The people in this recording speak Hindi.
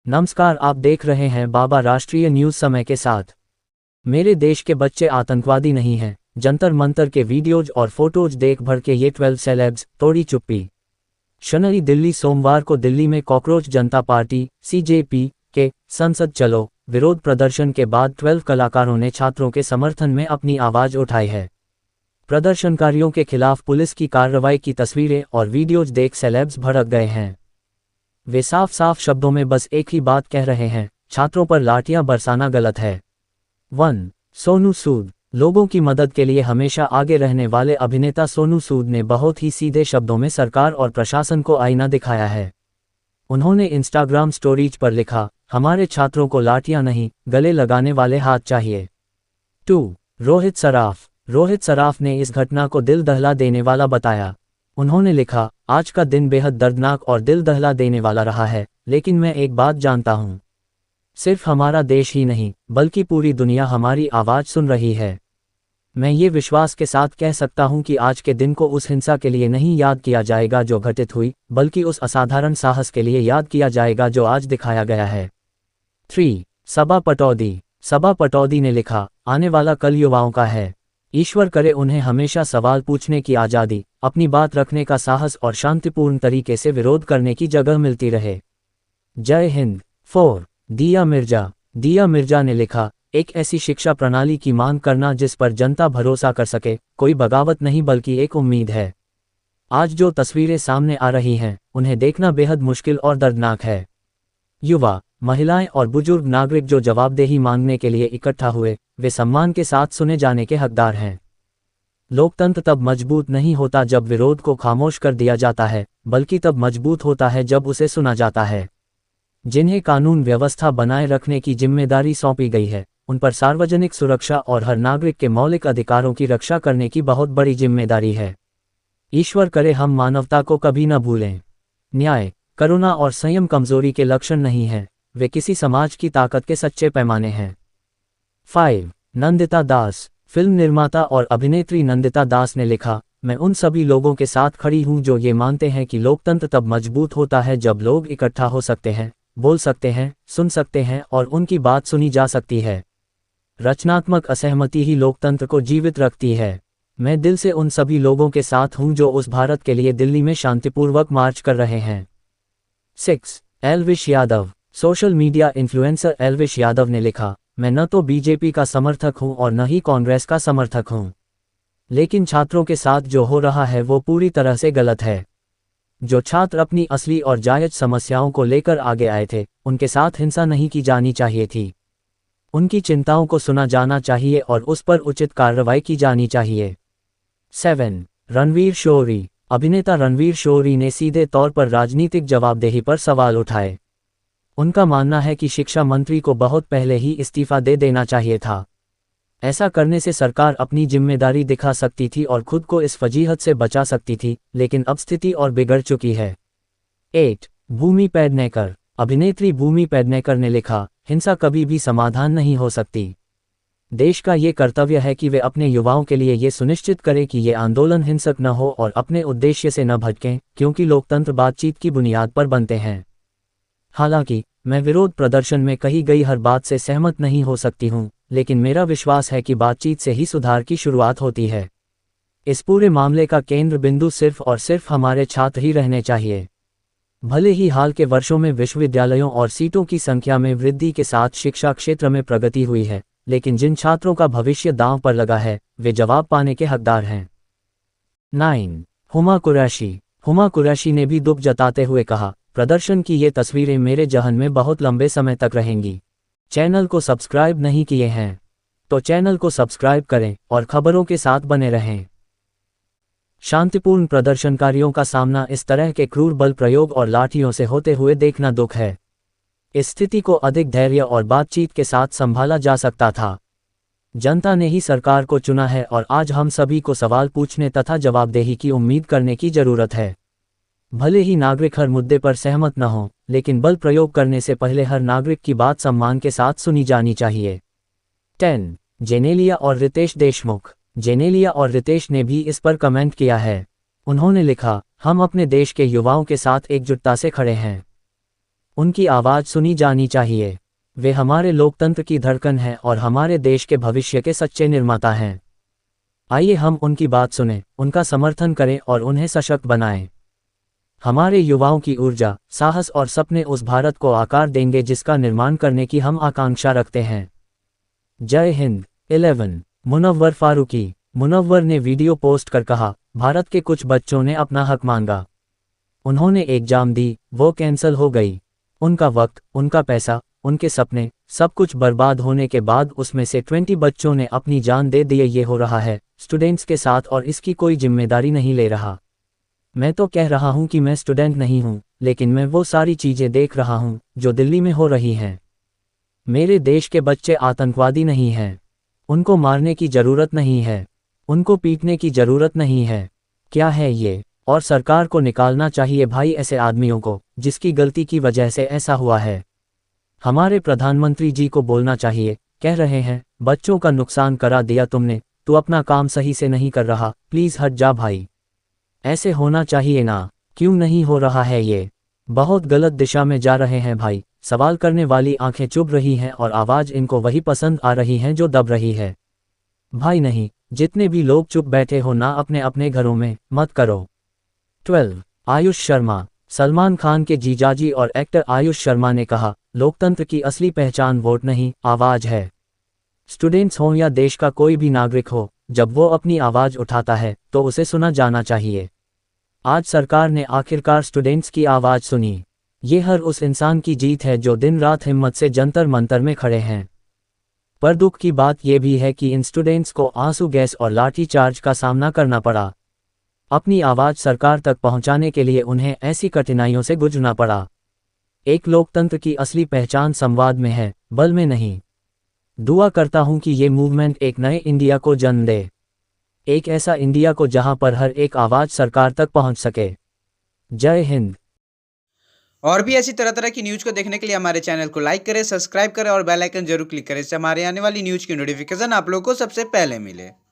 नमस्कार, आप देख रहे हैं बाबा राष्ट्रीय न्यूज समय के साथ। मेरे देश के बच्चे आतंकवादी नहीं हैं। जंतर मंतर के वीडियोज और फोटोज देख भर के ये 12 सेलेब्स तोड़ी चुप्पी। शनिवार दिल्ली सोमवार को दिल्ली में कॉकरोच जनता पार्टी सीजेपी के संसद चलो विरोध प्रदर्शन के बाद 12 कलाकारों ने छात्रों के समर्थन में अपनी आवाज उठाई है। प्रदर्शनकारियों के खिलाफ पुलिस की कार्रवाई की तस्वीरें और वीडियोज देख सेलेब्स भड़क गए हैं। वे साफ साफ शब्दों में बस एक ही बात कह रहे हैं, छात्रों पर लाठियां बरसाना गलत है। 1. सोनू सूद। लोगों की मदद के लिए हमेशा आगे रहने वाले अभिनेता सोनू सूद ने बहुत ही सीधे शब्दों में सरकार और प्रशासन को आईना दिखाया है। उन्होंने इंस्टाग्राम स्टोरीज पर लिखा, हमारे छात्रों को लाठियां नहीं, गले लगाने वाले हाथ चाहिए। 2. रोहित सराफ। रोहित सराफ ने इस घटना को दिल दहला देने वाला बताया। उन्होंने लिखा, आज का दिन बेहद दर्दनाक और दिल दहला देने वाला रहा है, लेकिन मैं एक बात जानता हूं। सिर्फ हमारा देश ही नहीं, बल्कि पूरी दुनिया हमारी आवाज सुन रही है। मैं ये विश्वास के साथ कह सकता हूं कि आज के दिन को उस हिंसा के लिए नहीं याद किया जाएगा जो घटित हुई, बल्कि उस असाधारण साहस के लिए याद किया जाएगा जो आज दिखाया गया है। 3. सबा पटौदी। सबा पटौदी ने लिखा, आने वाला कल युवाओं का है। ईश्वर करे उन्हें हमेशा सवाल पूछने की आज़ादी, अपनी बात रखने का साहस और शांतिपूर्ण तरीके से विरोध करने की जगह मिलती रहे। जय हिंद। 4. दिया मिर्जा। दिया मिर्जा ने लिखा, एक ऐसी शिक्षा प्रणाली की मांग करना जिस पर जनता भरोसा कर सके, कोई बगावत नहीं बल्कि एक उम्मीद है। आज जो तस्वीरें सामने आ रही हैं, उन्हें देखना बेहद मुश्किल और दर्दनाक है। युवा, महिलाएं और बुजुर्ग नागरिक जो जवाबदेही मांगने के लिए इकट्ठा हुए, वे सम्मान के साथ सुने जाने के हकदार हैं। लोकतंत्र तब मजबूत नहीं होता जब विरोध को खामोश कर दिया जाता है, बल्कि तब मजबूत होता है जब उसे सुना जाता है। जिन्हें कानून व्यवस्था बनाए रखने की जिम्मेदारी सौंपी गई है, उन पर सार्वजनिक सुरक्षा और हर नागरिक के मौलिक अधिकारों की रक्षा करने की बहुत बड़ी जिम्मेदारी है। ईश्वर करे हम मानवता को कभी न भूलें। न्याय, करुणा और संयम कमजोरी के लक्षण नहीं हैं, वे किसी समाज की ताकत के सच्चे पैमाने हैं। 5. नंदिता दास। फिल्म निर्माता और अभिनेत्री नंदिता दास ने लिखा, मैं उन सभी लोगों के साथ खड़ी हूं जो ये मानते हैं कि लोकतंत्र तब मजबूत होता है जब लोग इकट्ठा हो सकते हैं, बोल सकते हैं, सुन सकते हैं और उनकी बात सुनी जा सकती है। रचनात्मक असहमति ही लोकतंत्र को जीवित रखती है। मैं दिल से उन सभी लोगों के साथ हूं जो उस भारत के लिए दिल्ली में शांतिपूर्वक मार्च कर रहे हैं। 6. Elvish Yadav. Social media influencer Elvish Yadav ने लिखा, मैं न तो बीजेपी का समर्थक हूं और न ही कांग्रेस का समर्थक हूं, लेकिन छात्रों के साथ जो हो रहा है वो पूरी तरह से गलत है। जो छात्र अपनी असली और जायज समस्याओं को लेकर आगे आए थे, उनके साथ हिंसा नहीं की जानी चाहिए थी। उनकी चिंताओं को सुना जाना चाहिए और उस पर उचित कार्रवाई की जानी चाहिए। 7. रणवीर शोरी। अभिनेता रणवीर शोरी ने सीधे तौर पर राजनीतिक जवाबदेही पर सवाल उठाए। उनका मानना है कि शिक्षा मंत्री को बहुत पहले ही इस्तीफा दे देना चाहिए था। ऐसा करने से सरकार अपनी जिम्मेदारी दिखा सकती थी और खुद को इस फजीहत से बचा सकती थी, लेकिन अब स्थिति और बिगड़ चुकी है। 8. भूमि पेडनेकर। अभिनेत्री भूमि पेडनेकर ने लिखा, हिंसा कभी भी समाधान नहीं हो सकती। देश का ये कर्तव्य है कि वे अपने युवाओं के लिए ये सुनिश्चित करें कि ये आंदोलन हिंसक न हो और अपने उद्देश्य से न भटकें, क्योंकि लोकतंत्र बातचीत की बुनियाद पर बनते हैं। हालांकि मैं विरोध प्रदर्शन में कही गई हर बात से सहमत नहीं हो सकती हूं, लेकिन मेरा विश्वास है कि बातचीत से ही सुधार की शुरुआत होती है। इस पूरे मामले का केंद्र बिंदु सिर्फ और सिर्फ हमारे छात्र ही रहने चाहिए। भले ही हाल के वर्षों में विश्वविद्यालयों और सीटों की संख्या में वृद्धि के साथ शिक्षा क्षेत्र में प्रगति हुई है, लेकिन जिन छात्रों का भविष्य दांव पर लगा है, वे जवाब पाने के हकदार हैं। 9. हुमा कुरैशी। हुमा कुरैशी ने भी दुख जताते हुए कहा, प्रदर्शन की ये तस्वीरें मेरे जहन में बहुत लंबे समय तक रहेंगी। चैनल को सब्सक्राइब नहीं किए हैं तो चैनल को सब्सक्राइब करें और खबरों के साथ बने रहें। शांतिपूर्ण प्रदर्शनकारियों का सामना इस तरह के क्रूर बल प्रयोग और लाठियों से होते हुए देखना दुख है। इस स्थिति को अधिक धैर्य और बातचीत के साथ संभाला जा सकता था। जनता ने ही सरकार को चुना है और आज हम सभी को सवाल पूछने तथा जवाबदेही की उम्मीद करने की जरूरत है। भले ही नागरिक हर मुद्दे पर सहमत न हो, लेकिन बल प्रयोग करने से पहले हर नागरिक की बात सम्मान के साथ सुनी जानी चाहिए। 10. जेनेलिया और रितेश देशमुख। जेनेलिया और रितेश ने भी इस पर कमेंट किया है। उन्होंने लिखा, हम अपने देश के युवाओं के साथ एकजुटता से खड़े हैं। उनकी आवाज़ सुनी जानी चाहिए। वे हमारे लोकतंत्र की धड़कन हैं और हमारे देश के भविष्य के सच्चे निर्माता हैं। आइए हम उनकी बात सुनें, उनका समर्थन करें और उन्हें सशक्त बनाएं। हमारे युवाओं की ऊर्जा, साहस और सपने उस भारत को आकार देंगे जिसका निर्माण करने की हम आकांक्षा रखते हैं। जय हिंद। 11 मुनव्वर फारूकी। मुनव्वर ने वीडियो पोस्ट कर कहा, भारत के कुछ बच्चों ने अपना हक मांगा। उन्होंने एग्जाम दी, वो कैंसिल हो गई। उनका वक्त, उनका पैसा, उनके सपने, सब कुछ बर्बाद होने के बाद उसमें से 20 बच्चों ने अपनी जान दे दी। ये हो रहा है स्टूडेंट्स के साथ और इसकी कोई जिम्मेदारी नहीं ले रहा। मैं तो कह रहा हूं कि मैं स्टूडेंट नहीं हूं, लेकिन मैं वो सारी चीजें देख रहा हूं जो दिल्ली में हो रही हैं। मेरे देश के बच्चे आतंकवादी नहीं हैं। उनको मारने की जरूरत नहीं है, उनको पीटने की जरूरत नहीं है। क्या है ये? और सरकार को निकालना चाहिए भाई ऐसे आदमियों को, जिसकी गलती की वजह से ऐसा हुआ है। हमारे प्रधानमंत्री जी को बोलना चाहिए, कह रहे हैं बच्चों का नुकसान करा दिया तुमने, तू अपना काम सही से नहीं कर रहा, प्लीज हट जा भाई। ऐसे होना चाहिए ना, क्यों नहीं हो रहा है ये? बहुत गलत दिशा में जा रहे हैं भाई। सवाल करने वाली आंखें चुभ रही हैं और आवाज इनको वही पसंद आ रही हैं जो दब रही है। भाई नहीं, जितने भी लोग चुप बैठे हो ना अपने अपने घरों में, मत करो। 12 आयुष शर्मा। सलमान खान के जीजाजी और एक्टर आयुष शर्मा ने कहा, लोकतंत्र की असली पहचान वोट नहीं, आवाज है। स्टूडेंट्स हों या देश का कोई भी नागरिक हो, जब वो अपनी आवाज उठाता है तो उसे सुना जाना चाहिए। आज सरकार ने आखिरकार स्टूडेंट्स की आवाज सुनी। ये हर उस इंसान की जीत है जो दिन रात हिम्मत से जंतर मंतर में खड़े हैं। पर दुख की बात यह भी है कि इन स्टूडेंट्स को आंसू गैस और लाठी चार्ज का सामना करना पड़ा। अपनी आवाज सरकार तक पहुंचाने के लिए उन्हें ऐसी कठिनाइयों से गुजरना पड़ा। एक लोकतंत्र की असली पहचान संवाद में है, बल में नहीं। दुआ करता हूं कि ये मूवमेंट एक नए इंडिया को जन्म दे, एक ऐसा इंडिया को जहां पर हर एक आवाज सरकार तक पहुंच सके। जय हिंद। और भी ऐसी तरह तरह की न्यूज़ को देखने के लिए हमारे चैनल को लाइक करें, सब्सक्राइब करें और बेल आइकन जरूर क्लिक करें, इससे हमारे आने वाली न्यूज़ की नोटिफिकेशन आप लोगों को सबसे पहले मिले।